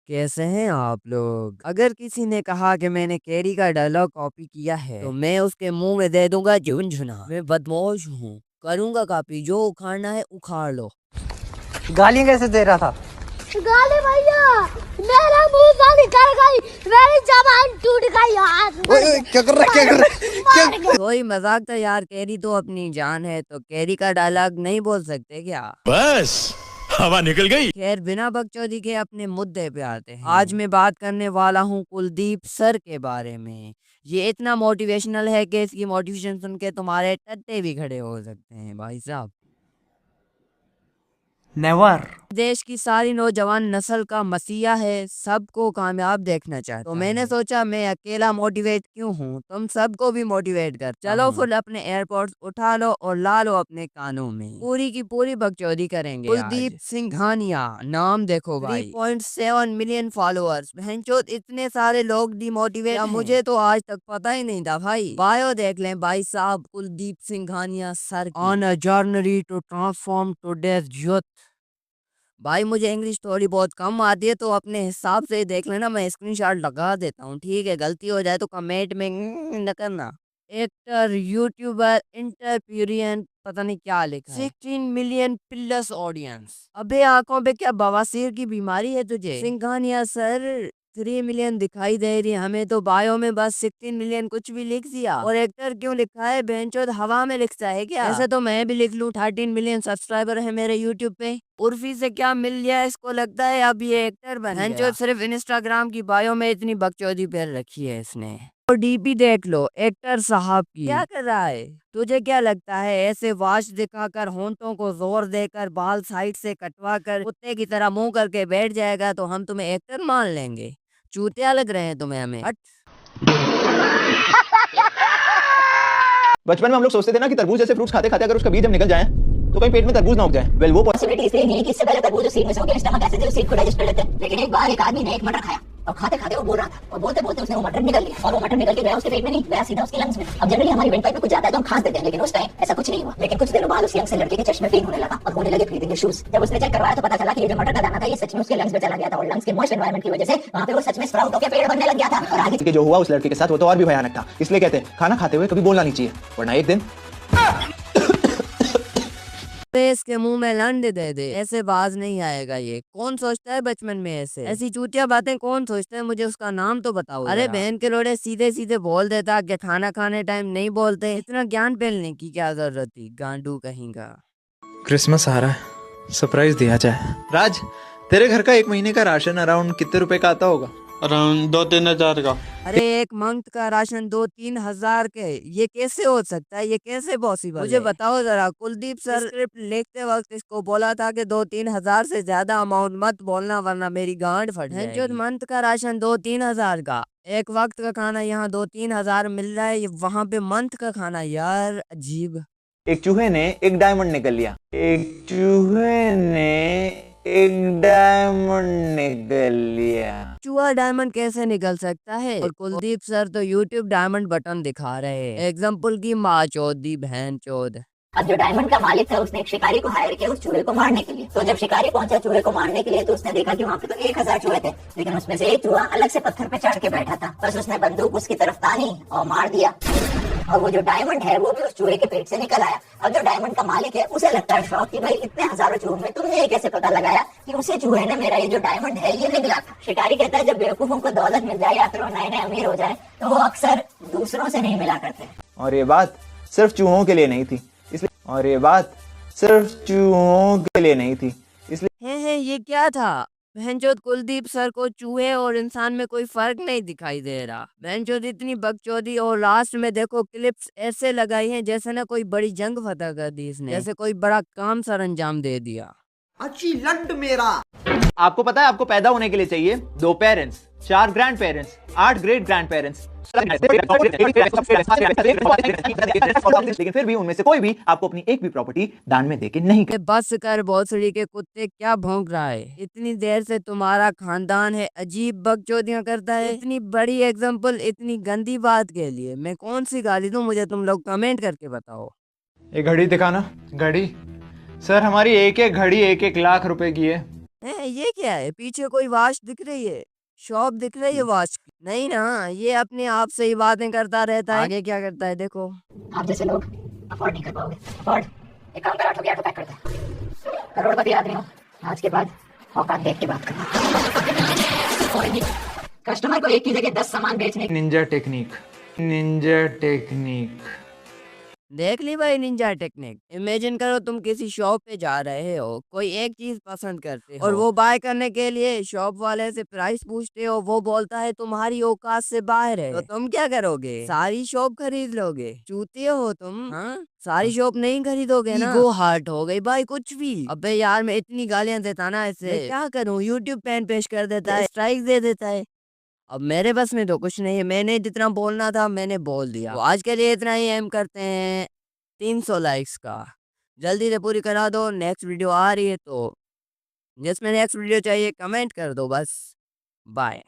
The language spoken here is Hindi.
कैसे हैं आप लोग? अगर किसी ने कहा कि मैंने कैरी का डायलॉग कॉपी किया है तो मैं उसके मुंह में दे दूंगा झुनझुना। मैं बदमाश हूँ, करूंगा कॉपी, जो उखाड़ना है उखाड़ लो। गालियां कैसे दे रहा था? गाली भैया, मेरा मुंह से निकल गई, मेरी जबान टूट गई यार। ओए, क्या कर रहा है, क्या कर रहा है, क्या? कोई मजाक था यार, कैरी तो अपनी जान है, तो कैरी का डायलॉग नहीं बोल सकते क्या? बस हवा निकल गई। खैर, बिना बकचोदी के अपने मुद्दे पे आते हैं। आज मैं बात करने वाला हूँ कुलदीप सर के बारे में। ये इतना मोटिवेशनल है कि इसकी मोटिवेशन सुन के तुम्हारे टट्टे भी खड़े हो सकते हैं भाई साहब। नेवर। देश की सारी नौजवान नस्ल का मसीहा है, सबको कामयाब देखना चाहता तो मैंने सोचा मैं अकेला मोटिवेट क्यों हूँ, तुम सबको भी मोटिवेट कर। चलो फिर अपने एयरपोर्ट्स उठा लो और ला लो अपने कानों में, पूरी की पूरी बकचोदी करेंगे। कुलदीप सिंघानिया नाम देखो भाई, 3.7 मिलियन फॉलोअर्स। बहनचोद, इतने सारे लोग डिमोटिवेट हैं। मुझे तो आज तक पता ही नहीं था भाई। बायो देख लें भाई साहब, Kuldeep Singhania sir on a journey to transform today's youth. भाई मुझे इंग्लिश थोड़ी बहुत कम आती है, तो अपने हिसाब से देख लेना, मैं स्क्रीनशॉट लगा देता हूँ, ठीक है? गलती हो जाए तो कमेंट में न करना। एक्टर, यूट्यूबर, इंटरप्यूरियन, पता नहीं क्या लिखा है। 16 मिलियन प्लस ऑडियंस। अबे आंखों पे क्या बवासीर की बीमारी है तुझे? सिंघानिया सर 3 मिलियन दिखाई दे रही है हमें तो, बायो में बस 16 मिलियन कुछ भी लिख दिया। और एक्टर क्यों लिखा है? बेंचोद हवा में लिखता है क्या? ऐसे तो मैं भी लिख लूं, 13 मिलियन सब्सक्राइबर है मेरे यूट्यूब पे। उर्फी से क्या मिल गया इसको, लगता है अब ये एक्टर बन गया। सिर्फ इंस्टाग्राम की बायो में इतनी बकचोदी पैर रखी है इसने। और डीपी देख लो एक्टर साहब की, क्या कर रहा है? तुझे क्या लगता है ऐसे वाश दिखाकर, होंठों को जोर देकर, बाल साइड से कटवा कर, कुत्ते की तरह मुंह करके बैठ जाएगा तो हम तुम्हें एक्टर मान लेंगे? चूतिया लग रहे हैं तुम्हें हमें, हट। बचपन में हम लोग सोचते थे ना कि तरबूज जैसे फ्रूट्स खाते खाते अगर उसका बीज हम निकल जाए तो कहीं पेट में तरबूज ना उग जाए। वेल, वो पॉसिबिलिटी इसलिए नहीं है कि इससे पहले तरबूज सीड में से होकर स्टमक एसिड सीड को डाइजेस्ट कर लेते हैं। लेकिन एक बार एक आदमी ने एक मटर खाया और खाते खाते वो बोल रहा था, और बोलते बोलते उसने वो मटर निकल लिया, और वो मटर निकल के गया उसके पेट में नहीं, गया सीधा उसके लंग्स में। अब जनरली हमारी वेंट पाइप में कुछ जाता है तो हम खांस देते हैं, लेकिन उस टाइम ऐसा कुछ नहीं हुआ। लेकिन कुछ दिनों बाद उस यंग से लड़के के चेस्ट में पेन होने लगा और होने लगे ब्रीथिंग इश्यूज। जब उसने चेक करवाया तो पता चला कि ये जो मटर का दाना था ये सच में उसके लंग्स में चला गया था, और लंग्स के मॉइस्ट एनवायरनमेंट की वजह से वहां पे वो सच में स्प्राउट होकर पेड़ बनने लग गया था। और आगे जो हुआ उस लड़के के साथ वो तो और भी भयानक था। इसलिए कहते हैं खाना खाते हुए कभी बोलना नहीं चाहिए, वरना एक दिन इसके मुंह में लंड दे दे, ऐसे बाज नहीं आएगा। ये कौन सोचता है बचपन में ऐसी चूतिया बातें कौन सोचता है? मुझे उसका नाम तो बताओ। अरे बहन के लोड़े, सीधे सीधे बोल देता कि खाना खाने टाइम नहीं बोलते। इतना ज्ञान फैलने की क्या जरूरत थी, गांडू कहीं का। क्रिसमस आ रहा है, सरप्राइज दिया जाए। राज, तेरे घर का 1 महीने का राशन अराउंड कितने रुपए का आता होगा? अराउंड 2-3 हजार का। अरे 1 मंथ का राशन 2-3 हजार के? ये कैसे हो सकता है? ये कैसे पॉसिबल? मुझे बताओ जरा। कुलदीप सर स्क्रिप्ट लिखते वक्त इसको बोला था कि 2-3 हजार से ज्यादा अमाउंट मत बोलना वरना मेरी गांड फट जाएगी। जो मंथ का राशन 2-3 हजार का, एक वक्त का खाना यहाँ 2-3 हजार मिल रहा है, वहाँ पे मंथ का खाना। यार अजीब। एक चूहे ने एक डायमंड निकल लिया। एक चूहे ने एक डायमंड निकल लिया। चूहा डायमंड कैसे निकल सकता है? और कुलदीप सर तो यूट्यूब डायमंड बटन दिखा रहे हैं। एग्जाम्पल की माँ चौधी बहन चौध। अब जो डायमंड का मालिक था उसने एक शिकारी को हायर किया उस चूहे को मारने के लिए। तो जब शिकारी पहुंचा चूहे को मारने के लिए तो उसने देखा कि वहाँ पे तो 1000 चूहे थे, लेकिन उसमें से एक चूहा अलग से पत्थर पे चढ़ के बैठा था। बस उसने बंदूक उसकी तरफ तानी और मार दिया, और वो जो डायमंड है वो भी उस चूहे के पेट से निकल आया। अब जो डायमंड का मालिक है उसे लगता है शौक कि भाई इतने हजारों चूहों में तुमने ये कैसे पता लगाया कि उसे चूहे ने मेरा ये जो डायमंड है ये निकला था। शिकारी कहता है जब बेवकूफों को दौलत मिल जाए या फिर वो नए नए अमीर हो जाए तो वो अक्सर दूसरों से नहीं मिला करते। और ये बात सिर्फ चूहों के लिए नहीं थी, इसलिए और ये बात सिर्फ चूहों के लिए नहीं थी, इसलिए है ये क्या था? बहनचोद, कुलदीप सर को चूहे और इंसान में कोई फर्क नहीं दिखाई दे रहा। बहनचोद इतनी बकचोदी, और लास्ट में देखो क्लिप्स ऐसे लगाई हैं जैसे ना कोई बड़ी जंग फतह कर दी इसने, जैसे कोई बड़ा काम सर अंजाम दे दिया। अच्छी लंड मेरा। आपको पता है आपको पैदा होने के लिए चाहिए 2 parents, 4 grand parents, 8 great grand parents, लेकिन फिर भी उनमें से कोई भी आपको अपनी एक भी प्रॉपर्टी दान में देके नहीं कर। बस कर भोसड़ी के कुत्ते, क्या भौंक रहा है? इतनी देर से तुम्हारा खानदान है अजीब बकचोदियां करता है। इतनी बड़ी एग्जाम्पल इतनी गंदी बात के लिए मैं कौन सी गाली दूं? मुझे तुम लोग कमेंट करके बताओ। एक घड़ी दिखाना। घड़ी? सर हमारी एक एक घड़ी 1-1 लाख रुपए की है। ये क्या है? पीछे कोई वॉच दिख रही है, शॉप दिख रही है वॉच की। नहीं ना, ये अपने आप से ही बातें करता रहता है। आगे क्या करता है देखो। आप जैसे लोग अफोर्ड नहीं कर पाओगे। अफोर्ड एक काम कर, आठों की आठों पैक करता है। करोड़पति आदमी हो, आज के बाद औकात देख के बात करना। कस्टमर को एक की जगह 10 सामान बेचने निंजा टेक्निक, निंजा टेक्निक। देख ली भाई निंजा टेक्निक। इमेजिन करो तुम किसी शॉप पे जा रहे हो, कोई एक चीज पसंद करते हो और वो बाय करने के लिए शॉप वाले से प्राइस पूछते हो, वो बोलता है तुम्हारी औकात से बाहर है, तो तुम क्या करोगे? सारी शॉप खरीद लोगे? चूतिए हो तुम, हाँ? सारी शॉप नहीं खरीदोगे ना? ईगो हार्ट हो गई भाई कुछ भी। अबे यार मैं इतनी गालियां देता ना ऐसे, मैं क्या करूं? यूट्यूब बैन पेश कर देता है, स्ट्राइक दे देता है। अब मेरे बस में तो कुछ नहीं है, मैंने जितना बोलना था मैंने बोल दिया। तो आज के लिए इतना ही एम करते हैं 300 लाइक्स का। जल्दी से पूरी करा दो, नेक्स्ट वीडियो आ रही है तो जिसमें नेक्स्ट वीडियो चाहिए कमेंट कर दो बस। बाय।